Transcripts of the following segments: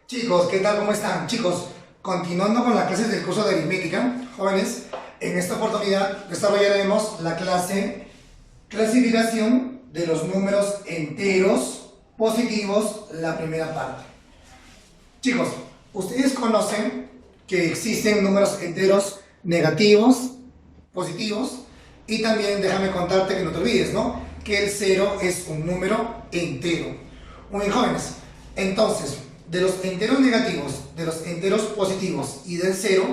Chicos, ¿qué tal? ¿Cómo están? Chicos, continuando con las clases del curso de aritmética, jóvenes, en esta oportunidad desarrollaremos la clase clasificación de los números enteros positivos, la primera parte. Chicos, ustedes conocen que existen números enteros negativos, positivos, y también déjame contarte que no te olvides, ¿no? Que el 0 es un número entero. Muy bien, jóvenes. Entonces, de los enteros negativos, de los enteros positivos y del 0,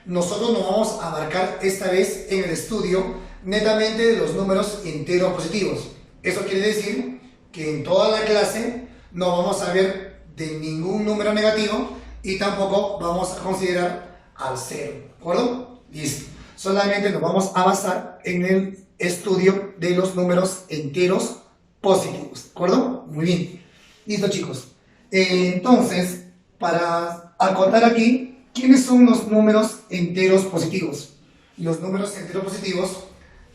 nosotros nos vamos a abarcar esta vez en el estudio netamente de los números enteros positivos. Eso quiere decir que en toda la clase no vamos a ver de ningún número negativo y tampoco vamos a considerar al 0, ¿de acuerdo? Listo. Solamente nos vamos a basar en el estudio de los números enteros positivos, ¿de acuerdo? Muy bien. Listo, chicos. Entonces, para acotar aquí, ¿quiénes son los números enteros positivos? Los números enteros positivos,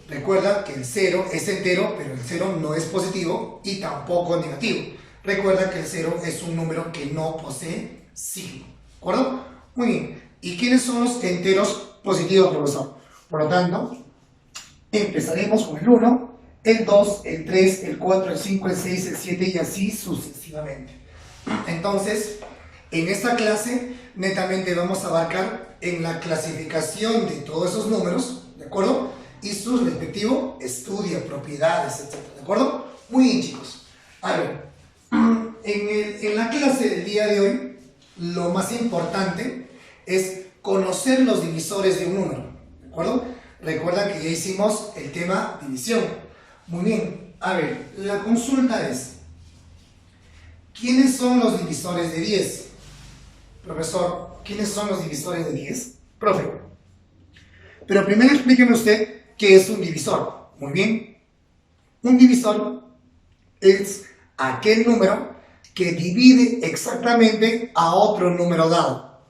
recuerda que el 0 es entero, pero el 0 no es positivo y tampoco negativo. Recuerda que el 0 es un número que no posee signo, ¿de acuerdo? Muy bien. ¿Y quiénes son los enteros positivos, profesor? Por lo tanto, empezaremos con el 1, el 2, el 3, el 4, el 5, el 6, el 7 y así sucesivamente. Entonces, en esta clase netamente vamos a abarcar en la clasificación de todos esos números, ¿de acuerdo? Y su respectivo estudio, propiedades, etc. ¿De acuerdo? Muy bien, chicos. A ver, en la clase del día de hoy, lo más importante es conocer los divisores de un número, ¿de acuerdo? Recuerda que ya hicimos el tema división. Muy bien. A ver, la consulta es: ¿quiénes son los divisores de 10? Profesor, ¿quiénes son los divisores de 10? Profe. Pero primero explíqueme usted qué es un divisor. Muy bien. Un divisor es aquel número que divide exactamente a otro número dado.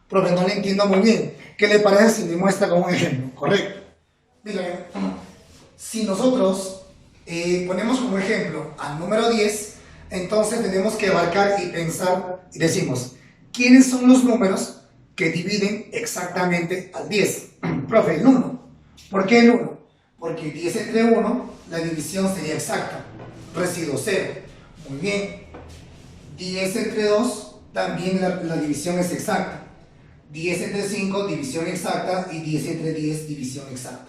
Profe, no le entiendo muy bien. ¿Qué le parece si me muestra con un ejemplo? Correcto. Dígame. Si nosotros ponemos como ejemplo al número 10, entonces tenemos que abarcar y pensar y decimos, ¿quiénes son los números que dividen exactamente al 10? Profe, el 1. ¿Por qué el 1? Porque 10 entre 1, la división sería exacta. Residuo 0. Muy bien. 10 entre 2, también la división es exacta. 10 entre 5, división exacta. Y 10 entre 10, división exacta.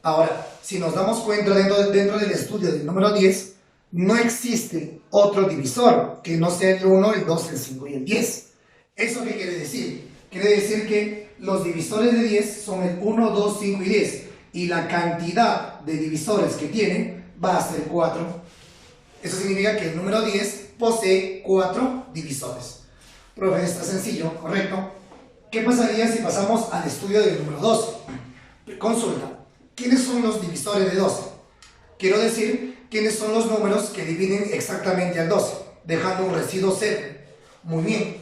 Ahora, si nos damos cuenta dentro del estudio del número 10, no existe otro divisor que no sea el 1, el 2, el 5 y el 10. ¿Eso qué quiere decir? Quiere decir que los divisores de 10 son el 1, 2, 5 y 10. Y la cantidad de divisores que tienen va a ser 4. Eso significa que el número 10 posee 4 divisores. Profe, está sencillo, ¿correcto? ¿Qué pasaría si pasamos al estudio del número 12? Consulta. ¿Quiénes son los divisores de 12? Quiero decir, ¿quiénes son los números que dividen exactamente al 12, dejando un residuo 0? Muy bien.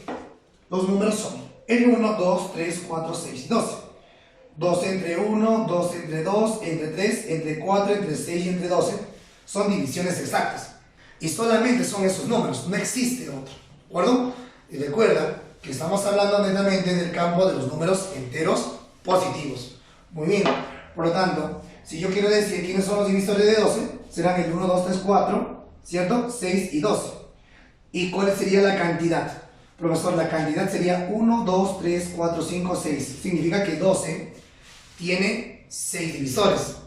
Los números son el 1, 2, 3, 4, 6 y 12. 2 entre 1, 2 entre 2, entre 3, entre 4, entre 6 y entre 12 son divisiones exactas. Y solamente son esos números, no existe otro. ¿De acuerdo? Y recuerda que estamos hablando netamente del campo de los números enteros positivos. Muy bien. Por lo tanto, si yo quiero decir quiénes son los divisores de 12, serán el 1, 2, 3, 4, ¿cierto? 6 y 12. ¿Y cuál sería la cantidad? Profesor, la cantidad sería 1, 2, 3, 4, 5, 6. Significa que 12 tiene 6 divisores.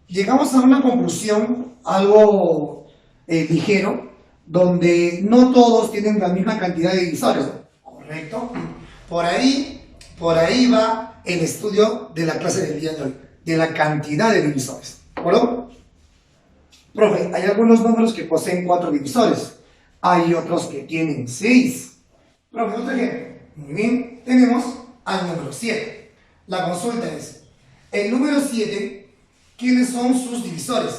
Llegamos a una conclusión algo ligero, donde no todos tienen la misma cantidad de divisores. ¿Correcto? Por ahí va el estudio de la clase del día de hoy, de la cantidad de divisores. ¿De acuerdo? Profe, hay algunos números que poseen 4 divisores, hay otros que tienen 6. Profe, otro ejemplo. Muy bien, tenemos al número 7. La consulta es, el número 7, ¿quiénes son sus divisores?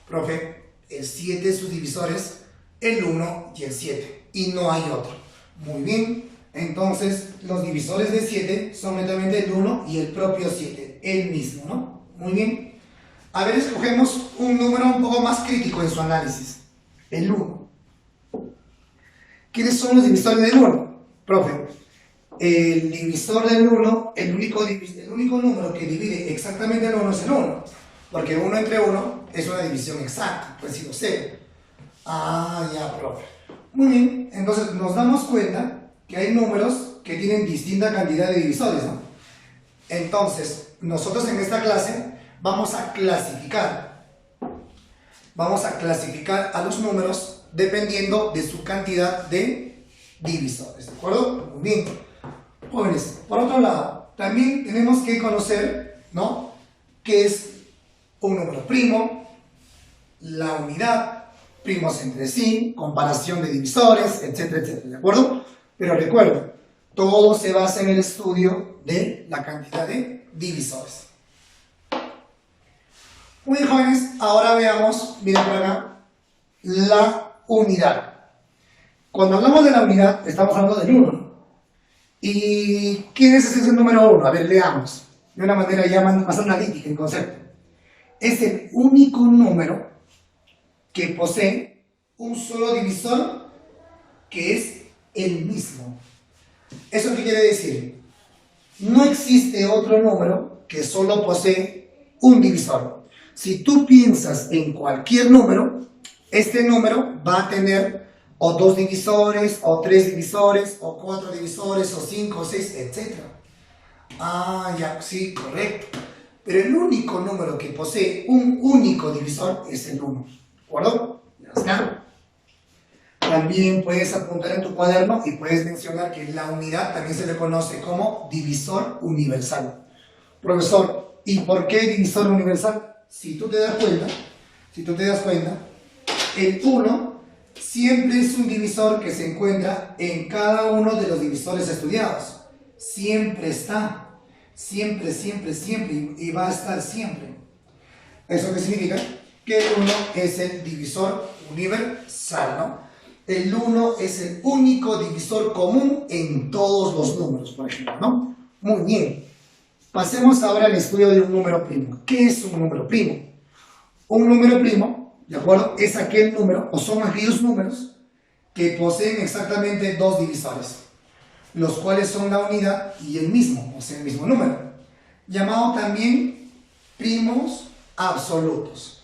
Profe, el 7 sus divisores, el 1 y el 7, y no hay otro. Muy bien. Entonces, los divisores de 7 son netamente el 1 y el propio 7, el mismo, ¿no? Muy bien. A ver, escogemos un número un poco más crítico en su análisis, el 1. ¿Quiénes son los divisores del 1? Profe, el divisor del 1, el único número que divide exactamente el 1 es el 1. Porque 1 entre 1 es una división exacta, pues sido 0. Ah, ya, profe. Muy bien, entonces nos damos cuenta que hay números que tienen distinta cantidad de divisores, ¿no? Entonces, nosotros en esta clase vamos a clasificar a los números dependiendo de su cantidad de divisores, ¿de acuerdo? Muy bien. Jóvenes, por otro lado, también tenemos que conocer, ¿no?, qué es un número primo, la unidad, primos entre sí, comparación de divisores, etcétera, etcétera, ¿de acuerdo? Pero recuerden, todo se basa en el estudio de la cantidad de divisores. Muy bien, jóvenes, ahora veamos, miren por acá, la unidad. Cuando hablamos de la unidad, estamos hablando del 1. ¿Y quién es ese número 1? A ver, leamos, de una manera ya más analítica en concepto. Es el único número que posee un solo divisor que es el mismo. ¿Eso qué quiere decir? No existe otro número que solo posee un divisor. Si tú piensas en cualquier número, este número va a tener o 2 divisores, o 3 divisores, o 4 divisores, o 5, o 6, etc. Ah, ya, sí, correcto. Pero el único número que posee un único divisor es el 1. ¿De acuerdo? ¿Ya está? También puedes apuntar en tu cuaderno y puedes mencionar que la unidad también se le conoce como divisor universal. Profesor, ¿y por qué divisor universal? Si tú te das cuenta, el 1 siempre es un divisor que se encuentra en cada uno de los divisores estudiados. Siempre está. Siempre, siempre, siempre. Y va a estar siempre. ¿Eso qué significa? Que el 1 es el divisor universal, ¿no? El 1 es el único divisor común en todos los números, por ejemplo, ¿no? Muy bien. Pasemos ahora al estudio de un número primo. ¿Qué es un número primo? Un número primo, ¿de acuerdo?, es aquel número, o son aquellos números que poseen exactamente 2 divisores, los cuales son la unidad y el mismo, o sea, el mismo número, llamado también primos absolutos.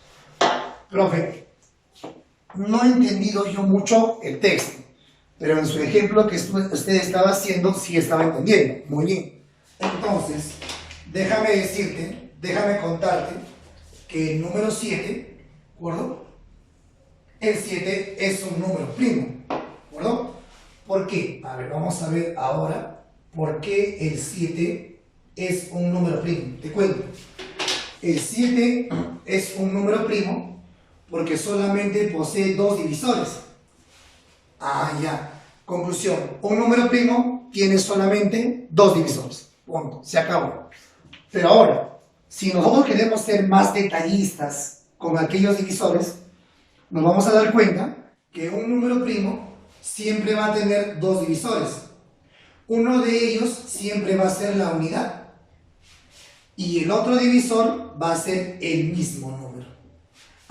Profe, no he entendido yo mucho el texto, pero en su ejemplo que usted estaba haciendo, sí estaba entendiendo. Muy bien. Entonces, déjame contarte que el número 7, ¿de acuerdo? El 7 es un número primo, ¿de acuerdo? ¿Por qué? A ver, vamos a ver ahora por qué el 7 es un número primo. Te cuento. El 7 es un número primo porque solamente posee 2 divisores. Ah, ya. Conclusión. Un número primo tiene solamente 2 divisores. Punto. Se acabó. Pero ahora, si nosotros queremos ser más detallistas con aquellos divisores, nos vamos a dar cuenta que un número primo siempre va a tener 2 divisores. Uno de ellos siempre va a ser la unidad. Y el otro divisor va a ser el mismo número.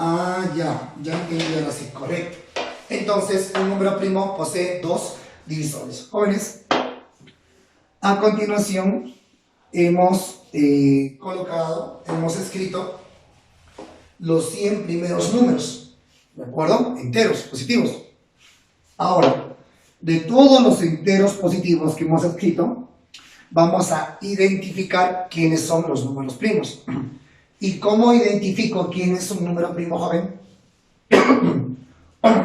Ah, ya entendí ahora sí, correcto. Entonces, un número primo posee 2 divisores. Jóvenes, a continuación hemos escrito los 100 primeros números, ¿de acuerdo? Enteros, positivos. Ahora, de todos los enteros positivos que hemos escrito, vamos a identificar quiénes son los números primos. ¿Y cómo identifico quién es un número primo, joven?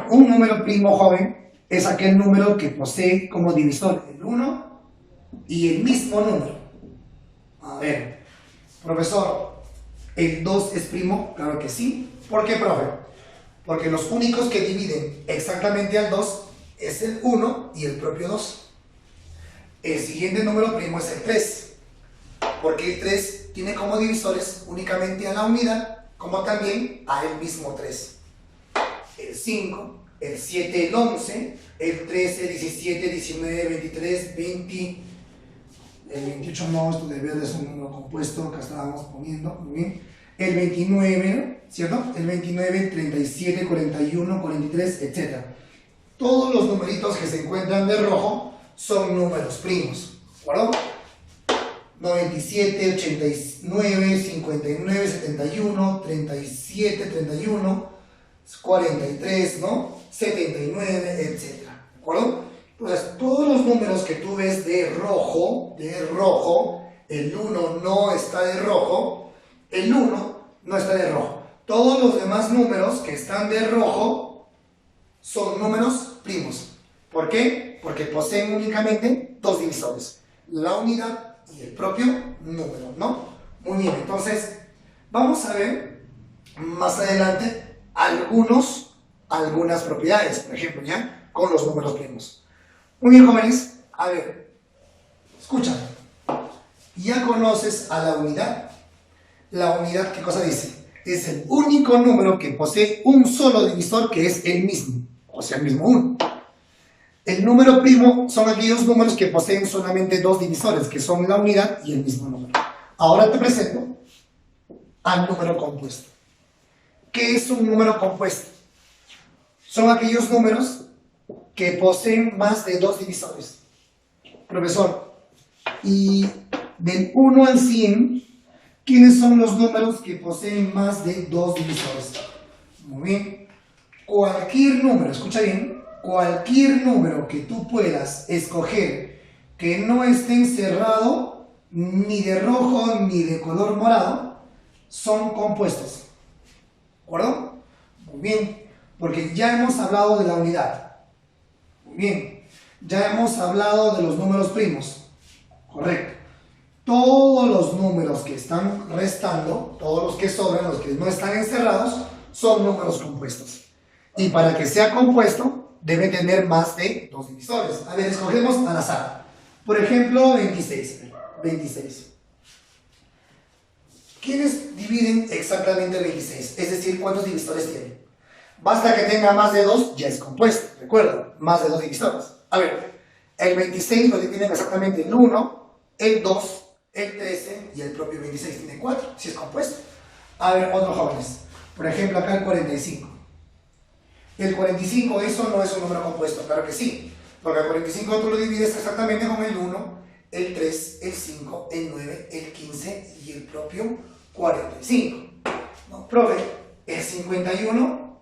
Un número primo, joven, es aquel número que posee como divisor el 1 y el mismo número. A ver, profesor, ¿el 2 es primo? Claro que sí. ¿Por qué, profe? Porque los únicos que dividen exactamente al 2 es el 1 y el propio 2. El siguiente número primo es el 3, porque el 3 tiene como divisores únicamente a la unidad, como también a el mismo 3. El 5, el 7, el 11, el 13, 17, 19, 23, 20, el 28 no, esto debe de ser un número compuesto que estábamos poniendo, muy bien. El 29, ¿cierto? El 29, 37, 41, 43, etc. todos los numeritos que se encuentran de rojo son números primos, ¿de acuerdo? 97, 89, 59, 71, 37, 31, 43, ¿no? 79, etc. ¿De acuerdo? Entonces, todos los números que tú ves de rojo, el 1 no está de rojo, el 1 no está de rojo. Todos los demás números que están de rojo son números primos. ¿Por qué? Porque poseen únicamente dos divisores, la unidad y el propio número, ¿no? Muy bien, entonces vamos a ver más adelante algunas propiedades, por ejemplo, ya con los números primos. Muy bien, jóvenes, a ver, escúchame. ¿Ya conoces a la unidad? La unidad, ¿qué cosa dice? Es el único número que posee un solo divisor que es el mismo, o sea, el mismo 1. El número primo son aquellos números que poseen solamente dos divisores, que son la unidad y el mismo número. Ahora te presento al número compuesto. ¿Qué es un número compuesto? Son aquellos números que poseen más de dos divisores. Profesor, y del 1 al 100, ¿quiénes son los números que poseen más de dos divisores? Muy bien. Cualquier número, escucha bien, cualquier número que tú puedas escoger que no esté encerrado ni de rojo ni de color morado, son compuestos. ¿De acuerdo? Muy bien, porque ya hemos hablado de la unidad. Muy bien, ya hemos hablado de los números primos. Correcto. Todos los números que están restando, todos los que sobran, los que no están encerrados, son números compuestos. Y para que sea compuesto, debe tener más de dos divisores. A ver, escogemos al azar. Por ejemplo, 26. 26. ¿Quiénes dividen exactamente el 26? Es decir, ¿cuántos divisores tiene? Basta que tenga más de dos, ya es compuesto. Recuerda, más de dos divisores. A ver, el 26 lo dividen exactamente el 1, el 2, el 13 y el propio 26 tiene 4, si es compuesto. A ver, otros jóvenes. Por ejemplo, acá el 45. El 45, eso no es un número compuesto, claro que sí. Porque el 45 tú lo divides exactamente con el 1, el 3, el 5, el 9, el 15 y el propio 45. ¿No? Profe, ¿el 51?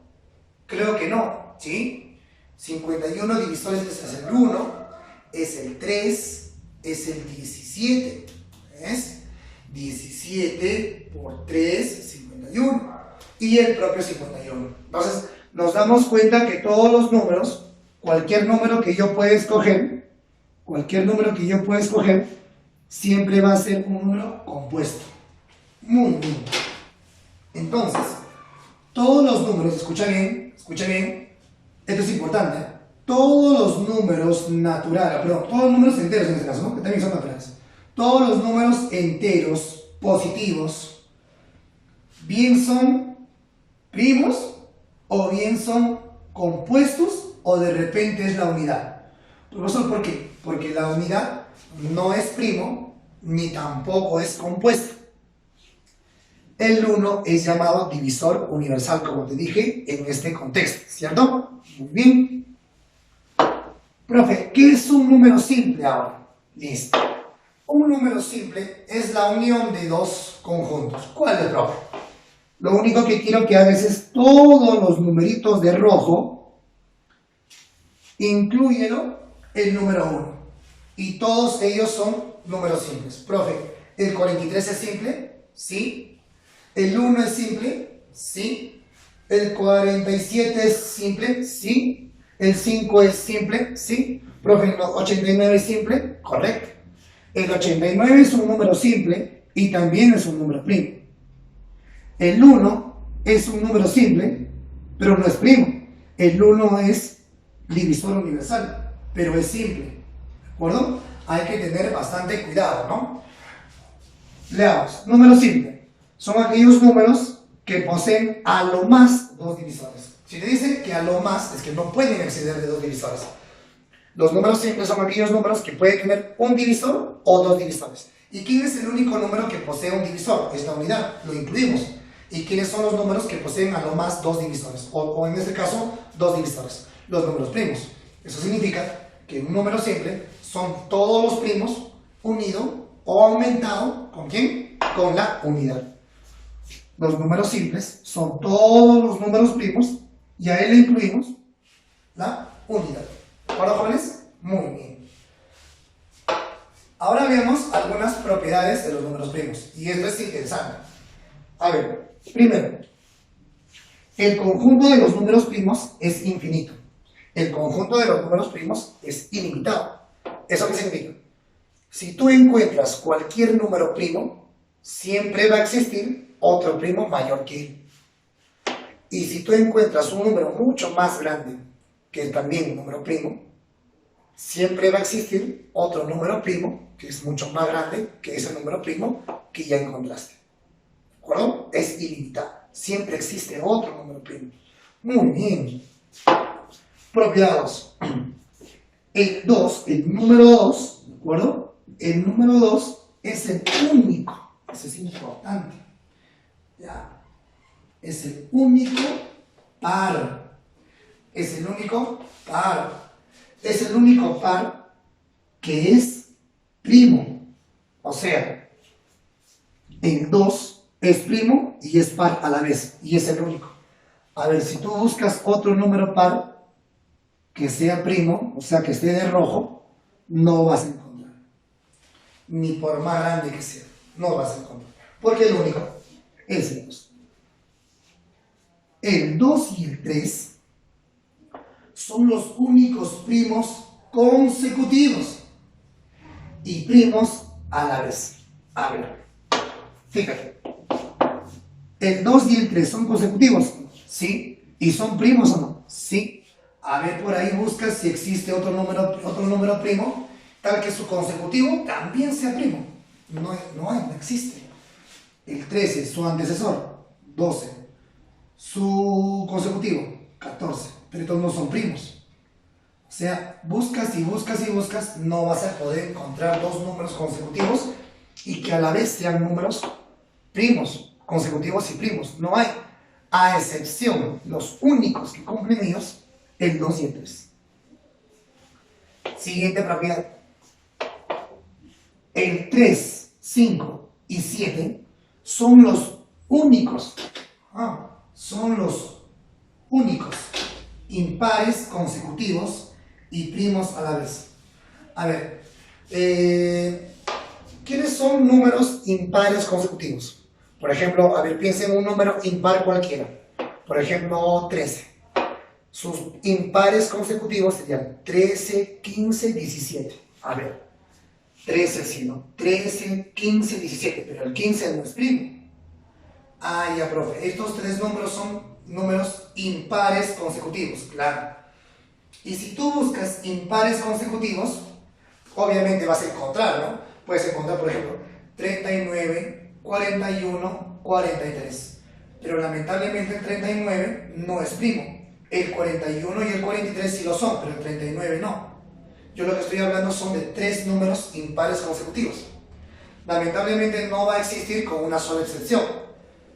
Creo que no, ¿sí? 51 divisores es el 1, es el 3, es el 17. ¿Ves? 17 por 3, 51. Y el propio 51. Entonces, nos damos cuenta que todos los números, cualquier número que yo pueda escoger, siempre va a ser un número compuesto. Muy bien. Entonces, todos los números, escucha bien, esto es importante, ¿eh? Todos los números naturales, perdón, todos los números enteros en este caso, ¿no? Que también son naturales. Todos los números enteros positivos, bien son primos, o bien son compuestos, o de repente es la unidad. Profesor, ¿por qué? Porque la unidad no es primo, ni tampoco es compuesto. El 1 es llamado divisor universal, como te dije, en este contexto, ¿cierto? Muy bien. Profe, ¿qué es un número simple ahora? Listo. Un número simple es la unión de dos conjuntos. ¿Cuál es, profe? Lo único que quiero que hagas es todos los numeritos de rojo, incluyelo el número 1. Y todos ellos son números simples. Profe, ¿el 43 es simple? Sí. ¿El 1 es simple? Sí. ¿El 47 es simple? Sí. ¿El 5 es simple? Sí. Profe, ¿el 89 es simple? Correcto. El 89 es un número simple y también es un número primo. El 1 es un número simple, pero no es primo. El 1 es divisor universal, pero es simple. ¿De acuerdo? Hay que tener bastante cuidado, ¿no? Leamos. Número simple. Son aquellos números que poseen a lo más dos divisores. Si te dicen que a lo más, es que no pueden exceder de dos divisores. Los números simples son aquellos números que pueden tener un divisor o dos divisores. ¿Y quién es el único número que posee un divisor? Es la unidad, lo incluimos. ¿Y quiénes son los números que poseen a lo más dos divisores? O en este caso, dos divisores. los números primos. Eso significa que un número simple son todos los primos unido o aumentado, ¿con quién? Con la unidad. Los números simples son todos los números primos y a él le incluimos la unidad. ¿De acuerdo, jóvenes? Muy bien. Ahora veamos algunas propiedades de los números primos. Y esto es interesante. A ver, primero, el conjunto de los números primos es infinito. El conjunto de los números primos es ilimitado. ¿Eso qué significa? Si tú encuentras cualquier número primo, siempre va a existir otro primo mayor que él. Y si tú encuentras un número mucho más grande, que es también un número primo, siempre va a existir otro número primo, que es mucho más grande que ese número primo que ya encontraste. ¿De acuerdo? Es ilimitado. Siempre existe otro número primo. Muy bien. Propiedad 2. El 2, el número 2, ¿de acuerdo? El número 2 es el único. Eso es importante. ¿Ya? Es el único par. Es el único par. Es el único par que es primo. O sea, el 2 es primo y es par a la vez. Y es el único. A ver, si tú buscas otro número par que sea primo, o sea, que esté de rojo, no vas a encontrar. Ni por más grande que sea, no vas a encontrar. Porque el único es el 2. El 2 y el 3 son los únicos primos consecutivos y primos a la vez. A ver, fíjate. ¿El 2 y el 3 son consecutivos? Sí. ¿Y son primos o no? Sí. A ver, por ahí buscas si existe otro número primo, tal que su consecutivo también sea primo. No existe. El 13, su antecesor, 12. Su consecutivo, 14. Pero todos no son primos. O sea, buscas y buscas y buscas, no vas a poder encontrar dos números consecutivos y que a la vez sean números primos, consecutivos y primos. No hay. A excepción, los únicos que cumplen ellos, el 2 y el 3. Siguiente propiedad. El 3, 5 y 7 son los únicos. Son los únicos impares consecutivos y primos a la vez. A ver, ¿quiénes son números impares consecutivos? Por ejemplo, a ver, piensen en un número impar cualquiera. Por ejemplo, 13. Sus impares consecutivos serían 13, 15, 17. A ver, 13 sí, ¿no? 13, 15, 17, pero el 15 no es primo. Ah, ya, profe, estos tres números son números impares consecutivos, claro. Y si tú buscas impares consecutivos, obviamente vas a encontrar, ¿no? Puedes encontrar, por ejemplo, 39, 41, 43. Pero lamentablemente el 39 no es primo. El 41 y el 43 sí lo son, pero el 39 no. Yo lo que estoy hablando son de tres números impares consecutivos. Lamentablemente no va a existir con una sola excepción.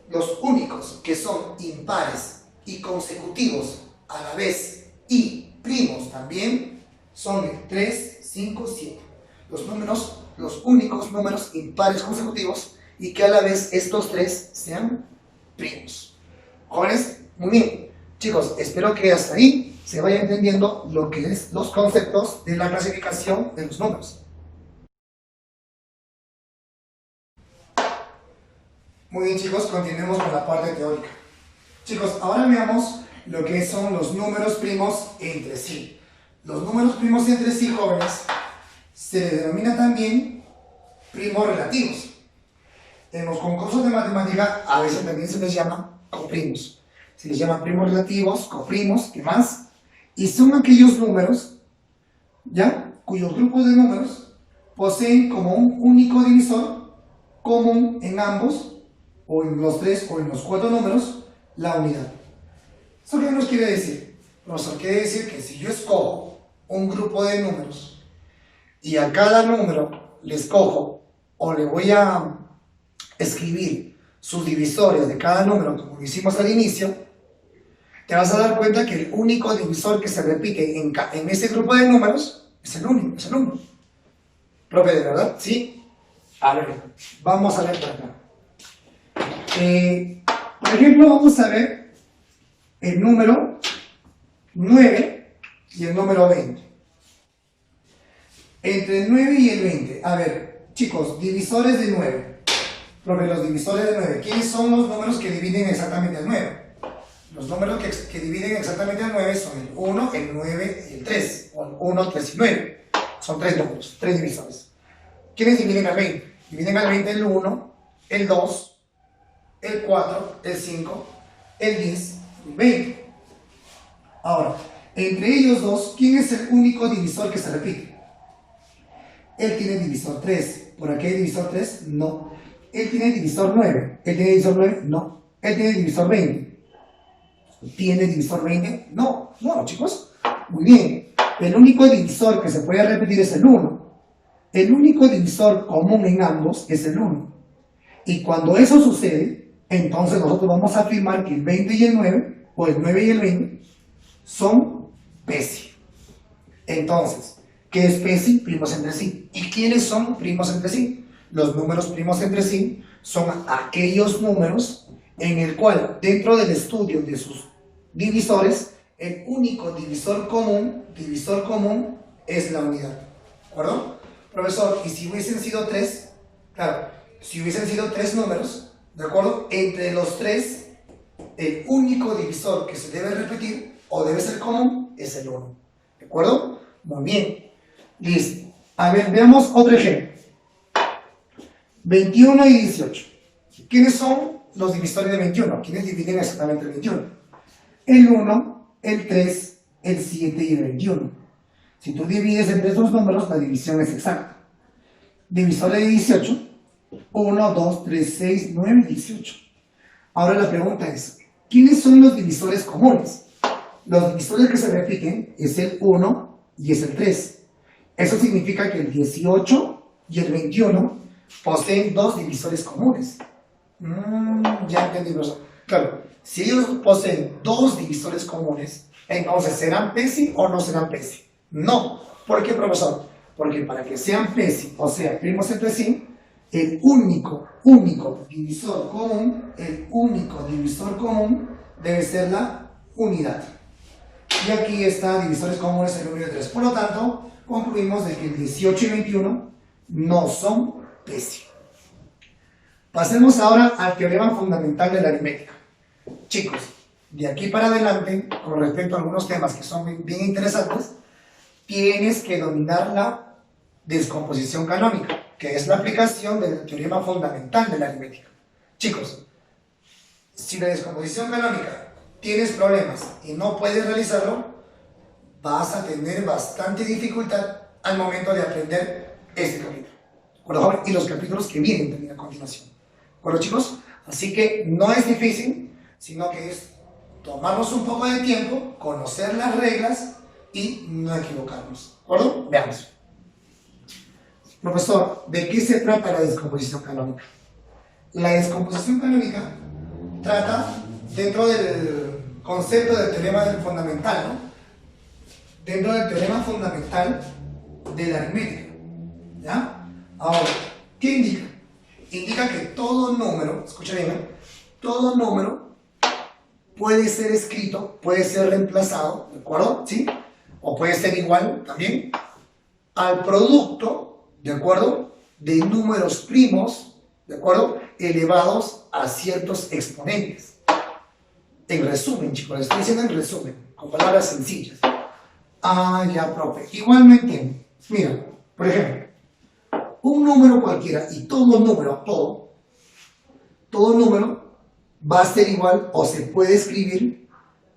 Los únicos que son impares y consecutivos a la vez y primos también son el 3, 5, 7. Los únicos números impares consecutivos y que a la vez estos tres sean primos. Jóvenes, muy bien. Chicos, espero que hasta ahí se vaya entendiendo lo que es los conceptos de la clasificación de los números. Muy bien, chicos, continuemos con la parte teórica. Chicos, ahora veamos lo que son los números primos entre sí. Los números primos entre sí, jóvenes, se les denomina también primos relativos. En los concursos de matemática a veces también se les llama coprimos. Se les llama primos relativos, coprimos, ¿qué más? Y son aquellos números, ¿ya? Cuyos grupos de números poseen como un único divisor común en ambos, o en los tres o en los cuatro números, la unidad. ¿Eso qué nos quiere decir? Profesor, quiere decir que si yo escojo un grupo de números y a cada número le escojo o le voy a escribir sus divisores de cada número como lo hicimos al inicio, te vas a dar cuenta que el único divisor que se repite en ese grupo de números es el único, es el 1. Profe, ¿de verdad? ¿Sí? A ver, vamos a ver por acá. Por ejemplo, vamos a ver el número 9 y el número 20. Entre el 9 y el 20. A ver, chicos, divisores de 9. Profe, los divisores de 9. ¿Quiénes son los números que dividen exactamente el 9? Los números que dividen exactamente el 9 son el 1, el 9 y el 3. O el 1, 3 y 9. Son 3 números, 3 divisores. ¿Quiénes dividen al 20? Dividen al 20 el 1, el 2, el 4, el 5, el 10 y el 20. Ahora, entre ellos dos, ¿quién es el único divisor que se repite? Él tiene divisor 3. ¿Por aquí hay divisor 3? No. Él tiene divisor 9. ¿Él tiene divisor 9? No. Él tiene divisor 20. ¿Tiene divisor 20? No. No, chicos. Muy bien. El único divisor que se puede repetir es el 1. El único divisor común en ambos es el 1. Y cuando eso sucede, entonces nosotros vamos a afirmar que el 20 y el 9, o el 9 y el 20, son PESI. Entonces, ¿qué es PESI? Primos entre sí. ¿Y quiénes son primos entre sí? Los números primos entre sí son aquellos números en el cual, dentro del estudio de sus divisores, el único divisor común es la unidad. ¿De acuerdo? Profesor, ¿y si hubiesen sido 3? Claro, si hubiesen sido 3 números, ¿de acuerdo? Entre los 3, el único divisor que se debe repetir o debe ser común es el 1. ¿De acuerdo? Muy bien. Listo. A ver, veamos otro ejemplo. 21 y 18. ¿Quiénes son los divisores de 21? ¿Quiénes dividen exactamente el 21? El 1, el 3, el 7 y el 21. Si tú divides entre estos números, la división es exacta. Divisor de 18. 1, 2, 3, 6, 9 y 18. Ahora la pregunta es, ¿quiénes son los divisores comunes? Los divisores que se repiten es el 1 y es el 3. Eso significa que el 18 y el 21 poseen dos divisores comunes. Ya entendí, profesor. Claro, si ellos poseen dos divisores comunes, entonces ¿serán PESI o no serán PESI? No. ¿Por qué, profesor? Porque para que sean PESI, o sea, primos entre sí, el único divisor común, debe ser la unidad. Y aquí está, divisores comunes, el 1 y el 3. Por lo tanto, concluimos de que el 18 y 21 no son PESI. Pasemos ahora al teorema fundamental de la aritmética. Chicos, de aquí para adelante, con respecto a algunos temas que son bien interesantes, tienes que dominar la descomposición canónica, que es la aplicación del teorema fundamental de la aritmética. Chicos, si la descomposición canónica tienes problemas y no puedes realizarlo, vas a tener bastante dificultad al momento de aprender este capítulo. ¿De acuerdo? Y los capítulos que vienen también a continuación. ¿De acuerdo, chicos? Así que no es difícil, sino que es tomarnos un poco de tiempo, conocer las reglas y no equivocarnos. ¿De acuerdo? Veamos. Profesor, ¿de qué se trata la descomposición canónica? La descomposición canónica trata, dentro del concepto del teorema fundamental, ¿no? Dentro del teorema fundamental de la aritmética. ¿Ya? Ahora, ¿qué indica? Indica que todo número, escucha bien, ¿eh? Todo número puede ser escrito, puede ser reemplazado, ¿de acuerdo? ¿Sí? O puede ser igual también al producto, ¿de acuerdo? De números primos, ¿de acuerdo? Elevados a ciertos exponentes. En resumen, chicos, estoy diciendo en resumen, con palabras sencillas. Ah, ya, profe. Igualmente, mira, por ejemplo, un número cualquiera y todo número va a ser igual o se puede escribir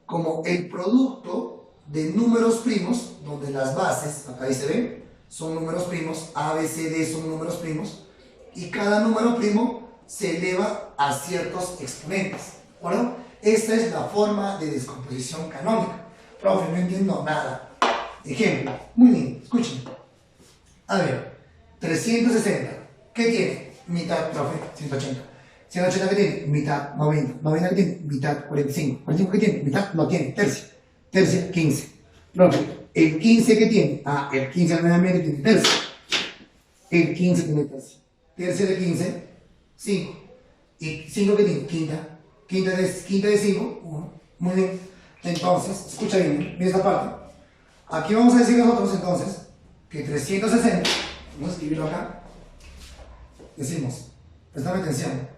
como el producto de números primos, donde las bases, acá ahí se ve, son números primos, A, B, C, D son números primos, y cada número primo se eleva a ciertos exponentes, ¿de acuerdo? Esta es la forma de descomposición canónica. Profe, no entiendo nada. Ejemplo, muy bien, escuchen. A ver, 360, ¿qué tiene? Mitad, profe, 180. 180 que tiene, mitad, 90. 90 que tiene, mitad, 45. 45 que tiene, mitad, no tiene, tercia. Tercia, 15. Profe, el 15 que tiene, el 15 nuevamente tiene tercia. El 15 tiene tercia. Tercia de 15, 5. Y 5 que tiene, quinta. Quinta de 5, 1. Muy bien. Entonces, escucha bien, mira esta parte. Aquí vamos a decir nosotros entonces que 360, vamos a escribirlo acá. Decimos, prestame atención.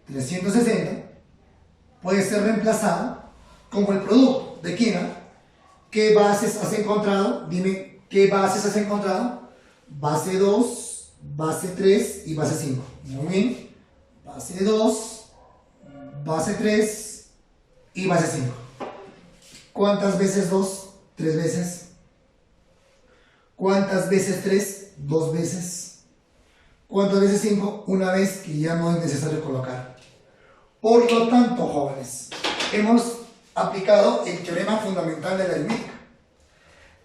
360 puede ser reemplazado como el producto de quién. ¿Qué bases has encontrado? Dime, ¿qué bases has encontrado? Base 2, base 3 y base 5. Muy bien. Base 2, base 3 y base 5. ¿Cuántas veces 2? 3 veces. ¿Cuántas veces 3? 2 veces. ¿Cuántas veces 5? Una vez, que ya no es necesario colocar. Por lo tanto, jóvenes, hemos aplicado el teorema fundamental de la aritmética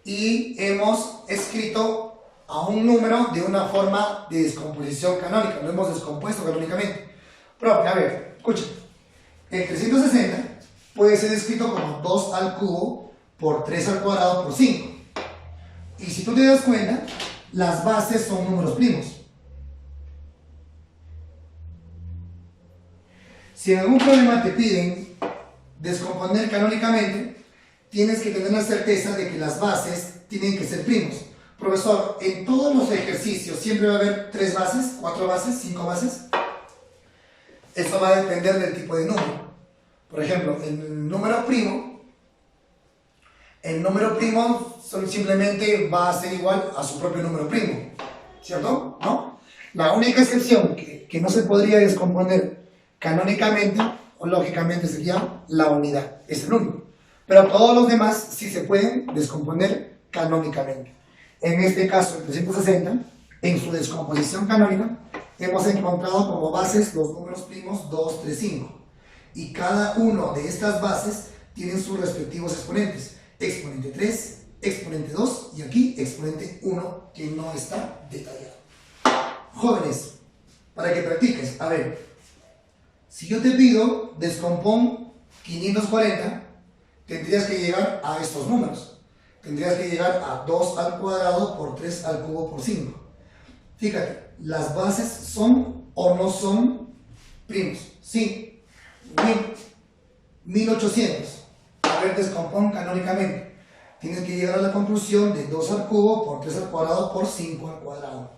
y hemos escrito a un número de una forma de descomposición canónica, lo hemos descompuesto canónicamente. Profe, a ver, escuchen, el 360 puede ser escrito como 2 al cubo por 3 al cuadrado por 5, y si tú te das cuenta, las bases son números primos. Si en algún problema te piden descomponer canónicamente, tienes que tener la certeza de que las bases tienen que ser primos. Profesor, en todos los ejercicios siempre va a haber 3 bases, 4 bases, 5 bases. Eso va a depender del tipo de número. Por ejemplo, el número primo simplemente va a ser igual a su propio número primo, ¿cierto? ¿No? La única excepción que no se podría descomponer canónicamente o lógicamente sería la unidad, es el único. Pero todos los demás sí se pueden descomponer canónicamente. En este caso, el 360, en su descomposición canónica, hemos encontrado como bases los números primos 2, 3, 5. Y cada uno de estas bases tienen sus respectivos exponentes. Exponente 3, exponente 2 y aquí exponente 1, que no está detallado. Jóvenes, para que practiques, a ver, si yo te pido descompón 540, tendrías que llegar a estos números. Tendrías que llegar a 2 al cuadrado por 3 al cubo por 5. Fíjate, ¿las bases son o no son primos? Sí. 1800. A ver, descompón canónicamente. Tienes que llegar a la conclusión de 2 al cubo por 3 al cuadrado por 5 al cuadrado.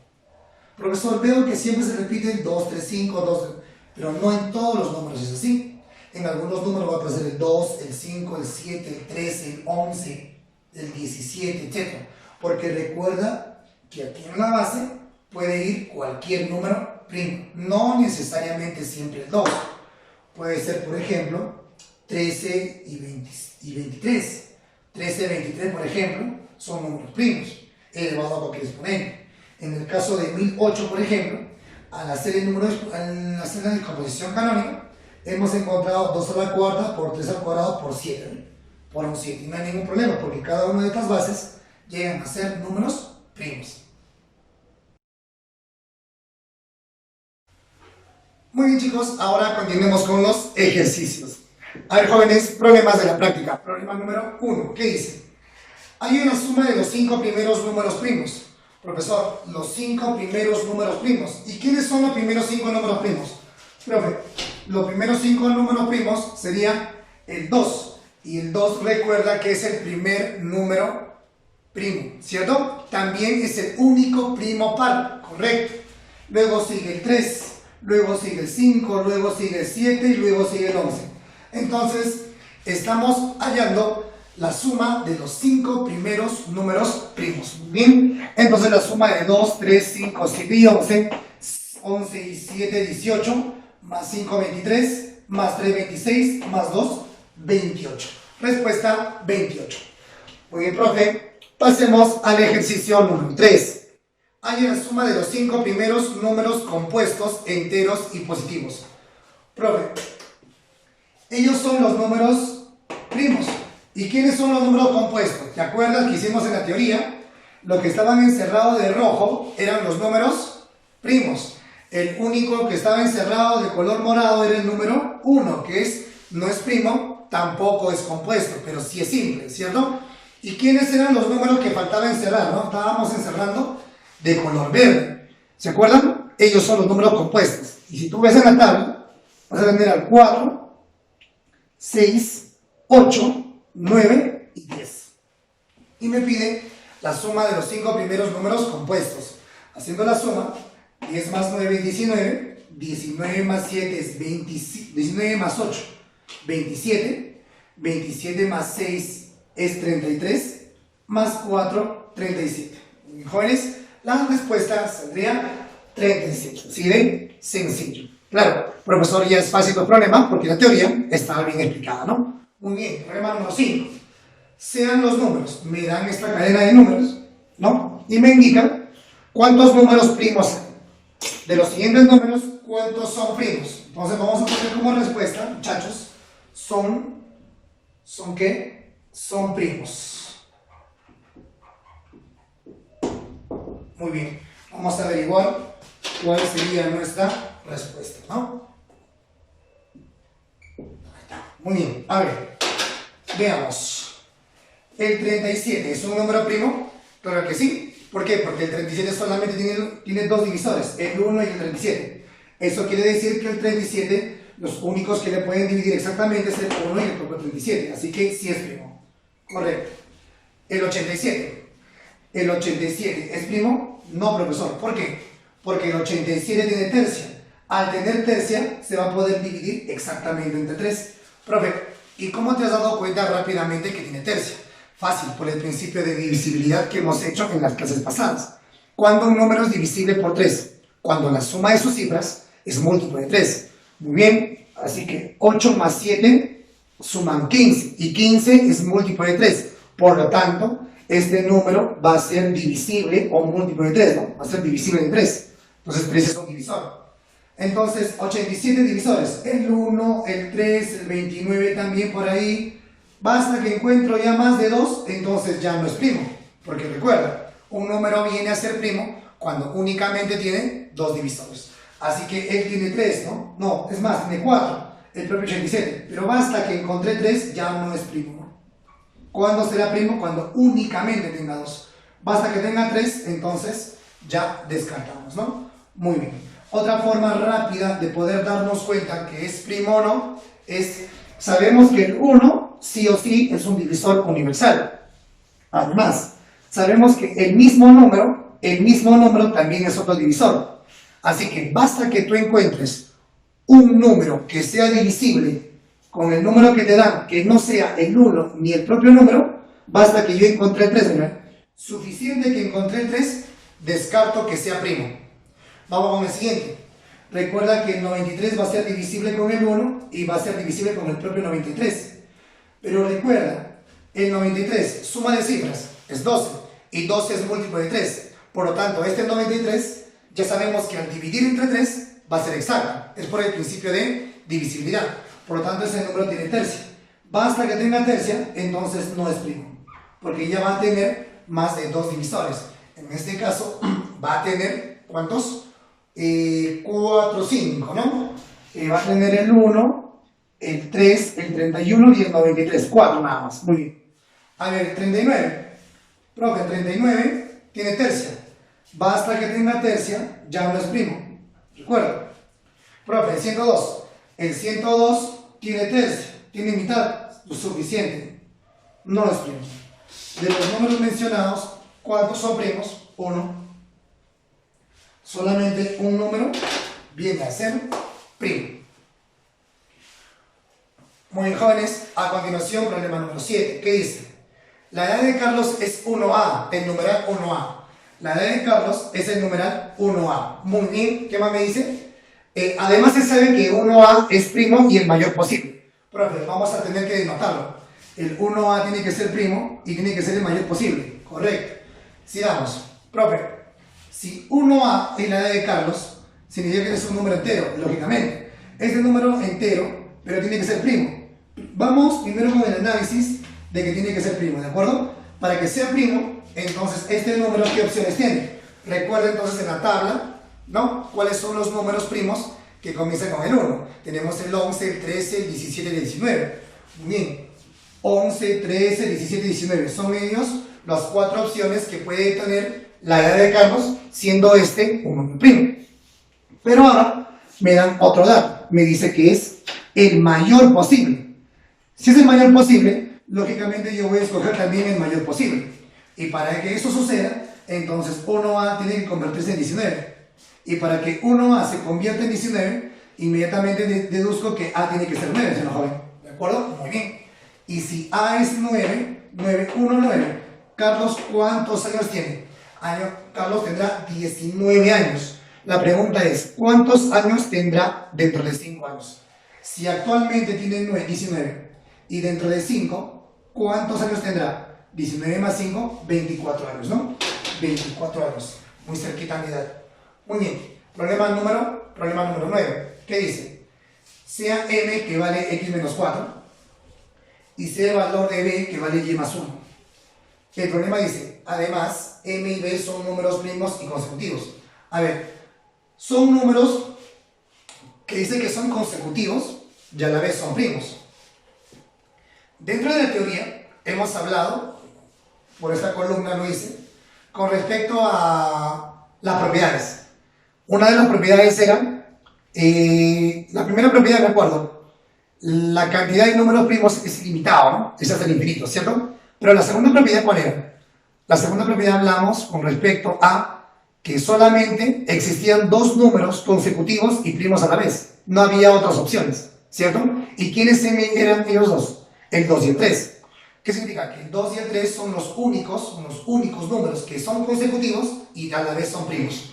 Profesor, veo que siempre se repiten 2, 3, 5, 2, pero no en todos los números es así. En algunos números va a aparecer el 2, el 5, el 7, el 13, el 11, el 17, etc. Porque recuerda que aquí en la base puede ir cualquier número primo, no necesariamente siempre el 2. Puede ser, por ejemplo, 13 y 23. 13 y 23, por ejemplo, son números primos, elevado a cualquier exponente. En el caso de 1008, por ejemplo, al hacer la descomposición canónica, hemos encontrado 2 a la cuarta por 3 al cuadrado por 7. Por un 7. Y no hay ningún problema, porque cada una de estas bases llegan a ser números primos. Muy bien, chicos, ahora continuemos con los ejercicios. A ver, jóvenes, problemas de la práctica. Problema número 1. ¿Qué dice? Hay una suma de los 5 primeros números primos. Profesor, los 5 primeros números primos. ¿Y quiénes son los primeros 5 números primos? Profe, los primeros 5 números primos serían el 2. Y el 2 recuerda que es el primer número primo, ¿cierto? También es el único primo par, correcto. Luego sigue el 3, luego sigue el 5, luego sigue el 7 y luego sigue el 11. Entonces, estamos hallando la suma de los 5 primeros números primos. Bien, entonces la suma de 2, 3, 5, 7 y 11, 11 y 7, 18, más 5, 23, más 3, 26, más 2, 28. Respuesta 28. Muy bien, profe. Pasemos al ejercicio número 3. Hay la suma de los 5 primeros números compuestos, enteros y positivos. Profe, ellos son los números primos. ¿Y quiénes son los números compuestos? ¿Te acuerdas que hicimos en la teoría? Lo que estaban encerrados de rojo eran los números primos. El único que estaba encerrado de color morado era el número 1, que no es primo, tampoco es compuesto, pero sí es simple, ¿cierto? ¿Y quiénes eran los números que faltaba encerrar, no? Estábamos encerrando de color verde. ¿Se acuerdan? Ellos son los números compuestos. Y si tú ves en la tabla, vas a tener al 4, 6, 8, 9 y 10. Y me pide la suma de los 5 primeros números compuestos. Haciendo la suma, 10 más 9 es 19, 19 más 7 es 19 más 8, 27, 27 más 6 es 33, más 4, 37. Jóvenes, la respuesta saldría 37. ¿Sí ven? Sencillo. Claro, profesor, ya es fácil el problema porque la teoría está bien explicada, ¿no? Muy bien, problema número 5. Sean los números, me dan esta cadena de números, ¿no? Y me indican cuántos números primos hay. De los siguientes números, ¿cuántos son primos? Entonces vamos a poner como respuesta, muchachos, ¿son qué? Son primos. Muy bien, vamos a averiguar cuál sería nuestra respuesta, ¿no? Muy bien, a ver, veamos. ¿El 37 es un número primo? Claro que sí. ¿Por qué? Porque el 37 solamente tiene dos divisores, el 1 y el 37. Eso quiere decir que el 37, los únicos que le pueden dividir exactamente es el 1 y el propio 37. Así que sí es primo. Correcto. El 87. ¿El 87 es primo? No, profesor. ¿Por qué? Porque el 87 tiene tercia. Al tener tercia, se va a poder dividir exactamente entre 3. Profe, ¿y cómo te has dado cuenta rápidamente que tiene tercia? Fácil, por el principio de divisibilidad que hemos hecho en las clases pasadas. ¿Cuándo un número es divisible por 3? Cuando la suma de sus cifras es múltiplo de 3. Muy bien, así que 8 más 7 suman 15, y 15 es múltiplo de 3. Por lo tanto, este número va a ser divisible o múltiplo de 3, ¿no? Va a ser divisible de 3. Entonces 3 es un divisor. Entonces, 87 divisores. El 1, el 3, el 29 también por ahí. Basta que encuentro ya más de 2, entonces ya no es primo. Porque recuerda, un número viene a ser primo cuando únicamente tiene 2 divisores. Así que él tiene 3, ¿no? No, es más, tiene 4, el propio 87. Pero basta que encontré 3, ya no es primo, ¿no? ¿Cuándo será primo? Cuando únicamente tenga 2. Basta que tenga 3, entonces ya descartamos, ¿no? Muy bien. Otra forma rápida de poder darnos cuenta que es primo o no es, sabemos que el 1 sí o sí es un divisor universal. Además, sabemos que el mismo número también es otro divisor. Así que basta que tú encuentres un número que sea divisible con el número que te dan, que no sea el 1 ni el propio número, basta que yo encontré 3, ¿verdad? Suficiente que encontré 3, descarto que sea primo. Vamos con el siguiente. Recuerda que el 93 va a ser divisible con el 1 y va a ser divisible con el propio 93. Pero recuerda, el 93, suma de cifras, es 12, y 12 es múltiplo de 3. Por lo tanto, este 93, ya sabemos que al dividir entre 3, va a ser exacto. Es por el principio de divisibilidad. Por lo tanto, ese número tiene tercia. Basta que tenga tercia, entonces no es primo. Porque ya va a tener más de 2 divisores. En este caso, va a tener, ¿cuántos? 4, 5, ¿no? Va a tener el 1, el 3, el 31 y el 93, 4 nada más. Muy bien. A ver, 39. Profe, 39 tiene tercia. Basta que tenga tercia, ya no es primo. Recuerda. Profe, el 102. El 102 tiene tercia, tiene mitad, suficiente. No es primo. De los números mencionados, ¿cuántos son primos? 1. Solamente un número viene a ser primo. Muy bien, jóvenes, a continuación, problema número 7. ¿Qué dice? La edad de Carlos es 1A, el numeral 1A. La edad de Carlos es el numeral 1A. Muy bien, ¿qué más me dice? Además se sabe que 1A es primo y el mayor posible. Profe, vamos a tener que denotarlo. El 1A tiene que ser primo y tiene que ser el mayor posible. Correcto. Sigamos. Profe, si 1A es la edad de Carlos, significa que es un número entero, lógicamente. Este número entero, pero tiene que ser primo. Vamos primero con el análisis de que tiene que ser primo, ¿de acuerdo? Para que sea primo, entonces este número, ¿qué opciones tiene? Recuerda entonces en la tabla ¿no? ¿Cuáles son los números primos que comienzan con el 1? Tenemos el 11, el 13, el 17 y el 19. Muy bien. 11, 13, 17 y 19. Son ellos las 4 opciones que puede tener la edad de Carlos, siendo este un número primo. Pero ahora me dan otro dato. Me dice que es el mayor posible. Si es el mayor posible, lógicamente yo voy a escoger también el mayor posible. Y para que eso suceda, entonces 1A tiene que convertirse en 19. Y para que 1A se convierta en 19, inmediatamente deduzco que A tiene que ser 9, señor joven. ¿De acuerdo? Muy bien. Y si A es 9, 9, 1, 9. Carlos, ¿cuántos años tiene? Carlos tendrá 19 años. La pregunta es, ¿cuántos años tendrá dentro de 5 años? Si actualmente tiene 19 y dentro de 5, ¿cuántos años tendrá? 19 más 5, 24 años, ¿no? 24 años, muy cerquita a mi edad. Muy bien, problema número 9. ¿Qué dice? Sea m que vale x menos 4 y sea el valor de b que vale y más 1. El problema dice, además, m y b son números primos y consecutivos. A ver, son números que dicen que son consecutivos y a la vez son primos. Dentro de la teoría hemos hablado, por esta columna lo hice, con respecto a las propiedades. Una de las propiedades era, la primera propiedad, me acuerdo, la cantidad de números primos es ilimitada, ¿no? Es hasta el infinito, ¿cierto? Pero la segunda propiedad, ¿cuál era? La segunda propiedad hablamos con respecto a que solamente existían 2 números consecutivos y primos a la vez. No había otras opciones, ¿cierto? ¿Y quiénes eran ellos dos? El 2 y el 3. ¿Qué significa? Que el 2 y el 3 son los únicos números que son consecutivos y a la vez son primos.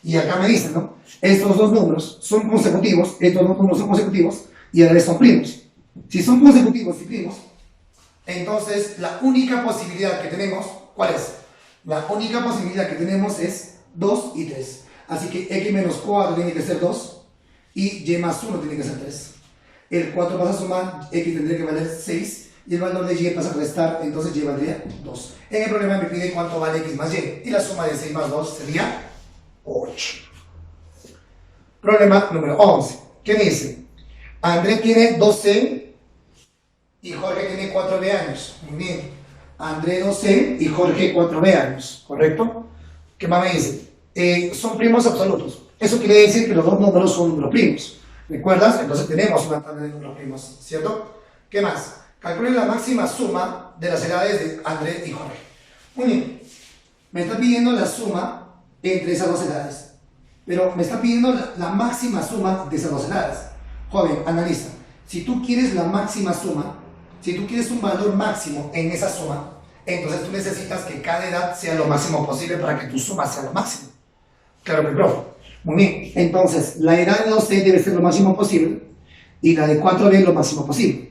Y acá me dicen, ¿no? Estos 2 números son consecutivos, estos 2 números son consecutivos y a la vez son primos. Si son consecutivos y primos, entonces la única posibilidad que tenemos, ¿cuál es? La única posibilidad que tenemos es 2 y 3. Así que x menos 4 tiene que ser 2 y y más 1 tiene que ser 3. El 4 pasa a sumar, x tendría que valer 6 y el valor de y pasa a restar, entonces y valdría 2. En el problema me pide cuánto vale x más y la suma de 6 más 2 sería 8. Problema número 11. ¿Qué me dice? Andrés tiene 12 y Jorge tiene 4b años. Muy bien. Andrés 12 y Jorge 4b años. ¿Correcto? ¿Qué más me dice? Son primos absolutos. Eso quiere decir que los 2 números son números primos. ¿Recuerdas? Entonces tenemos una tabla de números primos, ¿cierto? ¿Qué más? Calculen la máxima suma de las edades de Andrés y Jorge. Muy bien. Me está pidiendo la suma entre esas 2 edades. Pero me está pidiendo la máxima suma de esas 2 edades. Joven, analiza. Si tú quieres la máxima suma, si tú quieres un valor máximo en esa suma, entonces tú necesitas que cada edad sea lo máximo posible para que tu suma sea lo máximo. Claro que profe. Muy bien. Entonces, la edad de 2C debe ser lo máximo posible y la de 4B lo máximo posible.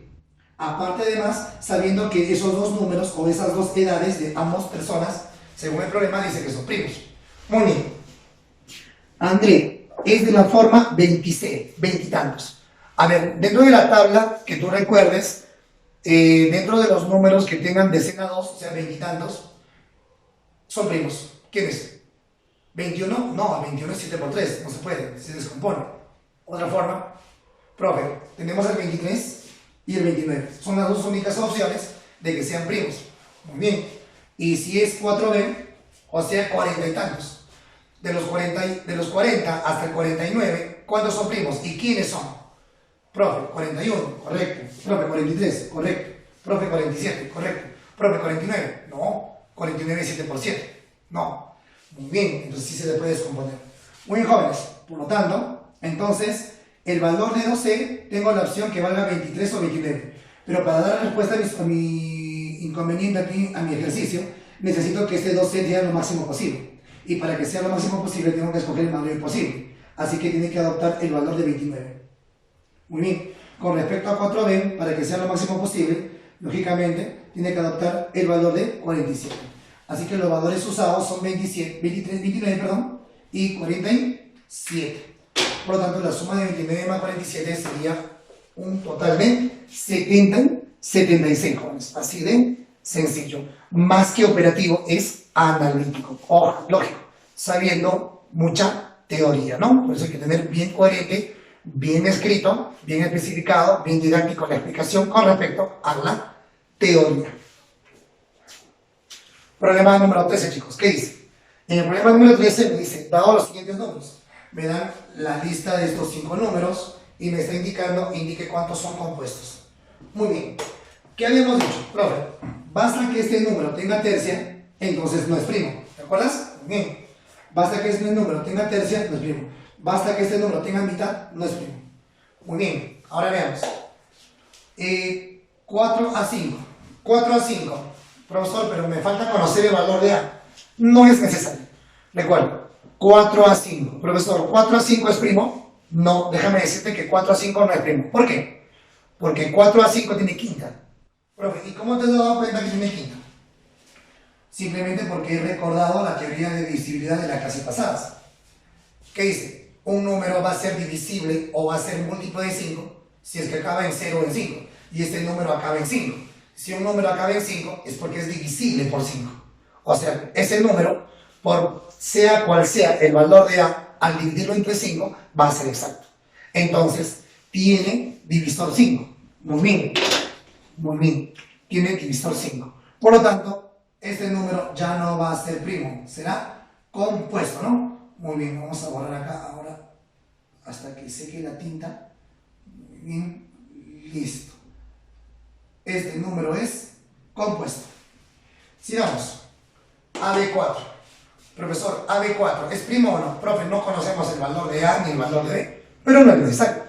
Aparte, además, sabiendo que esos 2 números o esas 2 edades de ambas personas, según el problema, dice que son primos. Muy bien. André es de la forma 26, 20 y tantos. A ver, dentro de la tabla que tú recuerdes, dentro de los números que tengan decena 2, o sea, 20 y tantos, son primos. ¿Quién es? ¿21? No, 21 es 7 por 3, no se puede, se descompone. Otra forma, profe, tenemos el 23 y el 29. Son las 2 únicas opciones de que sean primos. Muy bien. Y si es 4b, o sea, 40 y tantos. De los 40 hasta el 49, ¿cuántos son primos? ¿Y quiénes son? Profe, 41, correcto. Profe, 43, correcto. Profe, 47, correcto. Profe, 49, no. 49 es 7 por 7, no. Muy bien, entonces sí se le puede descomponer. Muy bien, jóvenes. Por lo tanto, entonces, el valor de 2C, tengo la opción que valga 23 o 29. Pero para dar la respuesta a mi inconveniente aquí, a mi ejercicio, necesito que este 2C sea lo máximo posible. Y para que sea lo máximo posible, tengo que escoger el mayor posible. Así que tiene que adoptar el valor de 29. Muy bien. Con respecto a 4b, para que sea lo máximo posible, lógicamente, tiene que adoptar el valor de 47. Así que los valores usados son 29 y 47. Por lo tanto, la suma de 29 más 47 sería un total de 76 jóvenes. Así de sencillo. Más que operativo, es analítico. Lógico. Sabiendo mucha teoría, ¿no? Por eso hay que tener bien coherente, bien escrito, bien especificado, bien didáctico la explicación con respecto a la teoría. Problema número 13, chicos. ¿Qué dice? En el problema número 13 me dice, dado los siguientes números, me dan la lista de estos 5 números y me está indicando, indique cuántos son compuestos. Muy bien. ¿Qué habíamos dicho? Profe, basta que este número tenga tercia, entonces no es primo. ¿Te acuerdas? Bien. Basta que este número tenga tercia, no es primo. Basta que este número tenga mitad, no es primo. Muy bien. Ahora veamos. 4 a 5. 4 a 5. Profesor, pero me falta conocer el valor de A. No es necesario. Recuerda, 4 a 5. Profesor, ¿4 a 5 es primo? No, déjame decirte que 4 a 5 no es primo. ¿Por qué? Porque 4 a 5 tiene quinta. Profe, ¿y cómo te has dado cuenta que tiene quinta? Simplemente porque he recordado la teoría de divisibilidad de las clases pasadas. ¿Qué dice? Un número va a ser divisible o va a ser múltiplo de 5 si es que acaba en 0 o en 5. Y este número acaba en 5. Si un número acaba en 5 es porque es divisible por 5. O sea, ese número, por sea cual sea el valor de A, al dividirlo entre 5, va a ser exacto. Entonces, tiene divisor 5. Muy bien. Muy bien. Tiene divisor 5. Por lo tanto, este número ya no va a ser primo. Será compuesto, ¿no? Muy bien. Vamos a borrar acá ahora hasta que seque la tinta. Muy bien. Listo. Este número es compuesto. Sigamos. AB4. Profesor, AB4, ¿es primo o no? Profe, no conocemos el valor de A ni el valor de B, pero no es necesario.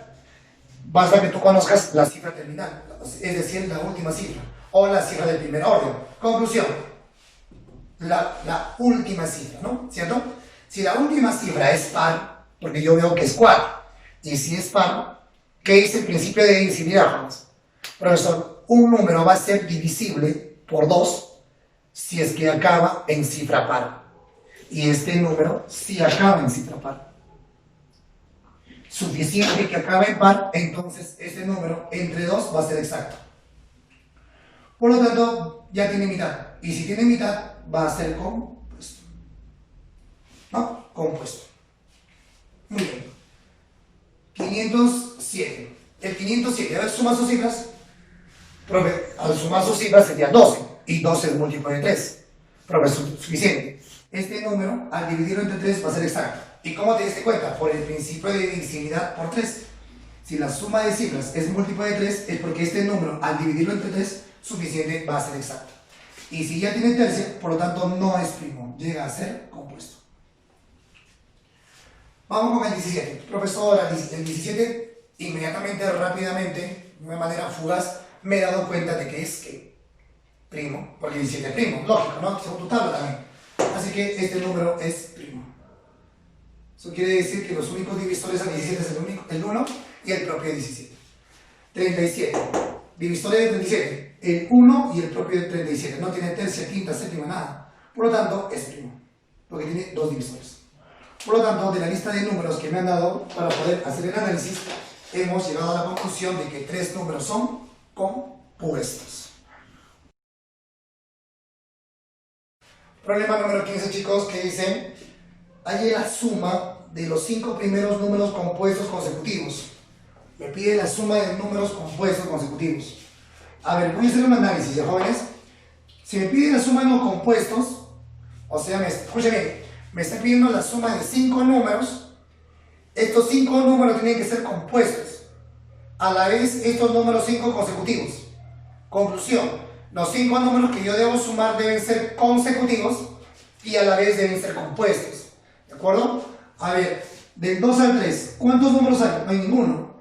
Basta que tú conozcas la cifra terminal, es decir, la última cifra, o la cifra del primer orden. Conclusión, la última cifra, ¿no? ¿Cierto? Si la última cifra es par, porque yo veo que es 4, y si es par, ¿qué dice el principio de divisibilidad, Jonas? Profesor, un número va a ser divisible por 2 si es que acaba en cifra par. Y este número sí acaba en cifra par. Suficiente que acabe en par, entonces este número entre 2 va a ser exacto. Por lo tanto, ya tiene mitad. Y si tiene mitad, va a ser compuesto. ¿No? Compuesto. Muy bien. 507. El 507, a ver, suma sus cifras. Profe, al sumar sus cifras sería 12. Y 12 es múltiplo de 3. Profe, suficiente. Este número, al dividirlo entre 3, va a ser exacto. ¿Y cómo te diste cuenta? Por el principio de divisibilidad por 3. Si la suma de cifras es múltiplo de 3, es porque este número, al dividirlo entre 3, suficiente va a ser exacto. Y si ya tiene tercia, por lo tanto no es primo, llega a ser compuesto. Vamos con el 17. Profesor, el 17, inmediatamente, rápidamente, de una manera fugaz, me he dado cuenta de que es que primo, porque el 17 es primo, lógico, ¿no? Según tu tabla también. Así que este número es primo. Eso quiere decir que los únicos divisores al 17 es el 1 y el propio de 17. 37. Divisores de 37. El 1 y el propio de 37. No tiene tercia, quinta, séptima, nada. Por lo tanto, es primo. Porque tiene 2 divisores. Por lo tanto, de la lista de números que me han dado para poder hacer el análisis, hemos llegado a la conclusión de que 3 números son compuestos. Problema número 15, chicos, que dice, hay la suma de los 5 primeros números compuestos consecutivos. Me pide la suma de números compuestos consecutivos. A ver, voy a hacer un análisis, ¿ya, jóvenes? Si me pide la suma de los compuestos, o sea, escúchame, me está pidiendo la suma de 5 números. Estos 5 números tienen que ser compuestos. A la vez, estos números 5 consecutivos. Conclusión. Los 5 números que yo debo sumar deben ser consecutivos y a la vez deben ser compuestos. ¿De acuerdo? A ver, del 2 al 3, ¿cuántos números hay? No hay ninguno.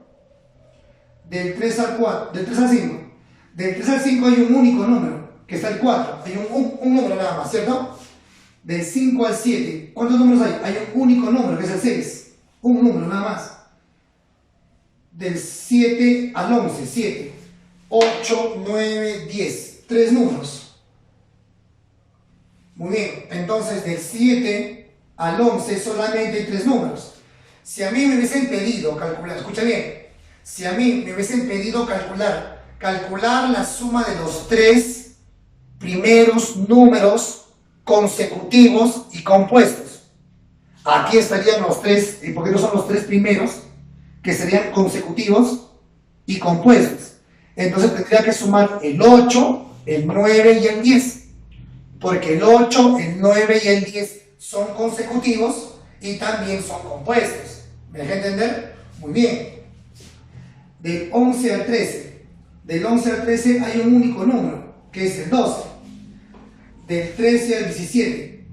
Del 3 al 4, del 3 al 5. Del 3 al 5 hay un único número, que está el 4. Hay un número nada más, ¿cierto? Del 5 al 7, ¿cuántos números hay? Hay un único número, que es el 6. Un número nada más. Del 7 al 11, 7. 8, 9, 10. 3 números. Muy bien, entonces del 7 al 11 solamente hay 3 números. Si a mí me hubiesen pedido calcular, escucha bien, si a mí me hubiesen pedido calcular la suma de los 3 primeros números consecutivos y compuestos, aquí estarían los tres, y porque no son los tres primeros, que serían consecutivos y compuestos. Entonces tendría que sumar el 8, el 9 y el 10. Porque el 8, el 9 y el 10 son consecutivos y también son compuestos. ¿Me deja entender? Muy bien. Del 11 al 13. Del 11 al 13 hay un único número, que es el 12. Del 13 al 17.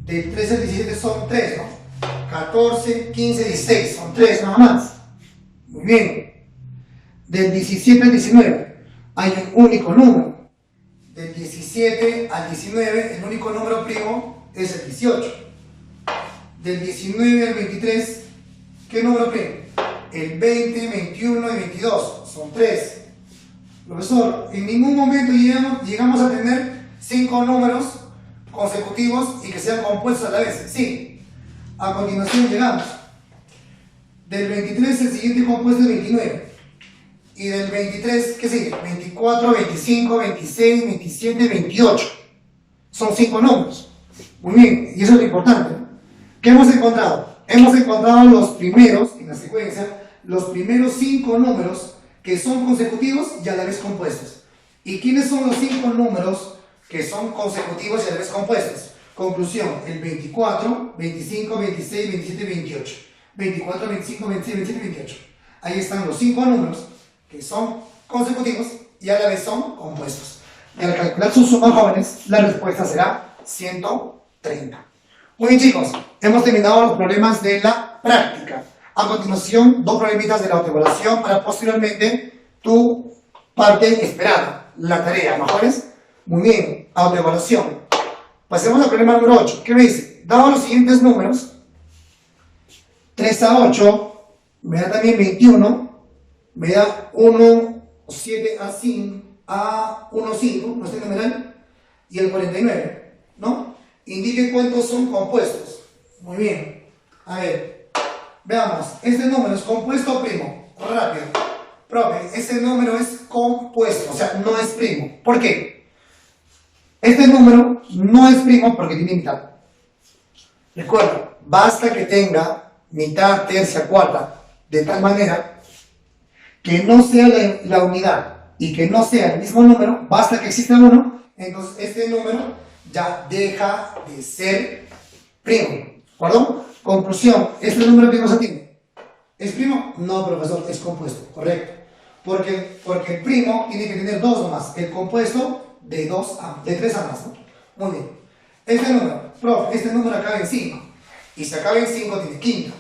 Del 13 al 17 son 3, ¿no? 14, 15, 16. Son 3 nada más. Muy bien. Del 17 al 19 hay un único número. Del 17 al 19 el único número primo es el 18. Del 19 al 23, ¿qué número primo? El 20, 21 y 22. Son 3. Profesor, en ningún momento llegamos a tener 5 números consecutivos y que sean compuestos a la vez. Sí. A continuación llegamos. Del 23 el siguiente compuesto es 29. Y del 23, ¿qué sigue? 24, 25, 26, 27, 28. Son 5 números. Muy bien, y eso es lo importante. ¿Qué hemos encontrado? Hemos encontrado los primeros, en la secuencia, los primeros 5 números que son consecutivos y a la vez compuestos. ¿Y quiénes son los 5 números que son consecutivos y a la vez compuestos? Conclusión, el 24, 25, 26, 27, 28. 24, 25, 26, 27, 28. Ahí están los 5 números que son consecutivos y a la vez son compuestos. Y al calcular su suma, jóvenes, la respuesta será 130. Muy bien, chicos, hemos terminado los problemas de la práctica. A continuación, 2 problemitas de la autoevaluación para posteriormente tu parte esperada, la tarea, ¿no, jóvenes? Muy bien, autoevaluación. Pasemos al problema número 8. ¿Qué me dice? Dado los siguientes números, 3 a 8, me da también 21, me da 1, 7 a 5, a 1, 5, no está el numeral, y el 49, ¿no? Indique cuántos son compuestos. Muy bien. A ver, veamos, ¿este número es compuesto o primo? Rápido. Profe, este número es compuesto, o sea, no es primo. ¿Por qué? Este número no es primo porque tiene mitad. Recuerda, basta que tenga mitad, tercia, cuarta, de tal manera que no sea la unidad y que no sea el mismo número, basta que exista uno, entonces este número ya deja de ser primo. ¿De acuerdo? Conclusión, ¿este número qué cosa tiene? ¿Es primo? No, profesor, es compuesto, correcto. Porque el primo tiene que tener 2 o más, el compuesto de 3 a más, ¿no? Muy bien. Este número, profe, este número acaba en 5. Y si acaba en 5 tiene quinta.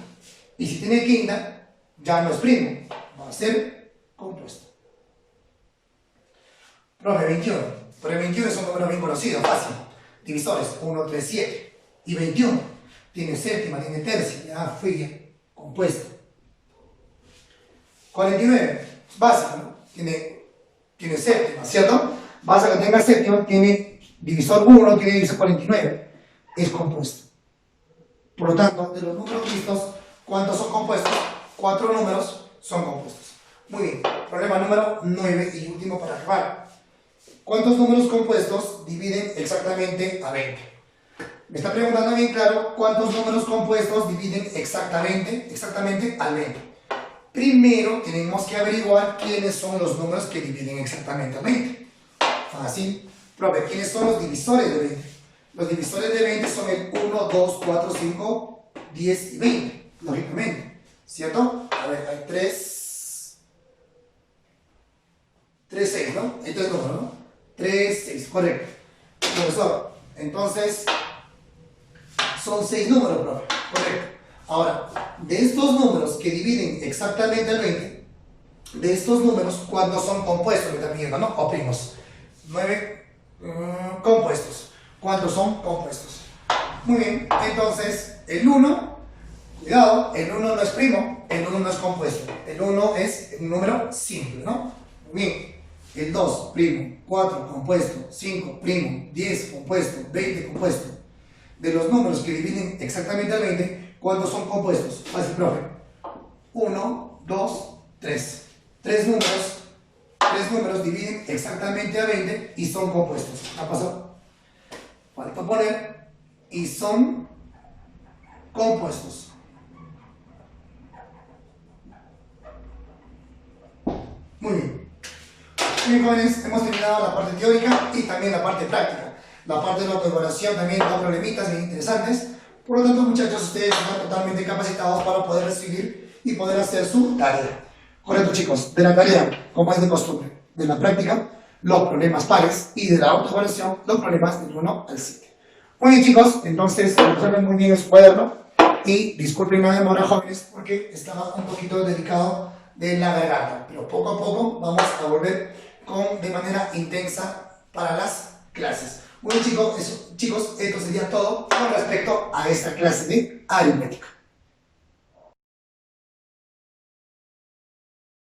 Y si tiene quinta, ya no es primo, va a ser compuesto. Profe, 21. Pero el 21 es un número bien conocido, fácil. Divisores, 1, 3, 7. Y 21. Tiene séptima, tiene tercia. Ya fue compuesto. 49. Básico, ¿no? Tiene séptima, ¿cierto? Basta que tenga séptima, tiene divisor 1, tiene divisor 49. Es compuesto. Por lo tanto, de los números vistos, ¿cuántos son compuestos? 4 números son compuestos. Muy bien. Problema número 9 y último para acabar. ¿Cuántos números compuestos dividen exactamente a 20? Me está preguntando bien claro cuántos números compuestos dividen exactamente al 20. Primero tenemos que averiguar quiénes son los números que dividen exactamente al 20. Fácil. Profe, ¿quiénes son los divisores de 20? Los divisores de 20 son el 1, 2, 4, 5, 10 y 20, lógicamente. ¿Cierto? A ver, hay 3, 6, ¿no? Hay 3 números, ¿no? 3, 6, correcto. Profesor, entonces son 6 números, profe. Correcto. Ahora, de estos números que dividen exactamente el 20, de estos números, ¿cuántos son compuestos? Me están pidiendo, ¿no? O primos. 9 compuestos. ¿Cuántos son compuestos? Muy bien, entonces el 1, cuidado, el 1 no es primo, el 1 no es compuesto. El 1 es un número simple, ¿no? Muy bien. El 2, primo, 4, compuesto, 5, primo, 10, compuesto, 20, compuesto. De los números que dividen exactamente al 20, ¿cuántos son compuestos? Fácil, profe. 1, 2, 3. 3 números dividen exactamente a 20 y son compuestos. ¿Ha pasado? Falta poner y son compuestos. Muy bien. Bien, jóvenes, hemos terminado la parte teórica y también la parte práctica. La parte de la autoevaluación también da problemitas bien interesantes. Por lo tanto, muchachos, ustedes están totalmente capacitados para poder recibir y poder hacer su tarea. Correcto, chicos. De la tarea, como es de costumbre, de la práctica, los problemas pares, y de la autoevaluación, los problemas del 1 al 7. Muy bien, chicos, entonces observen muy bien en su cuaderno y disculpen la demora, jóvenes, porque estaba un poquito delicado de la garganta, pero poco a poco vamos a volver de manera intensa para las clases. Bueno, chicos, esto sería todo con respecto a esta clase de aritmética.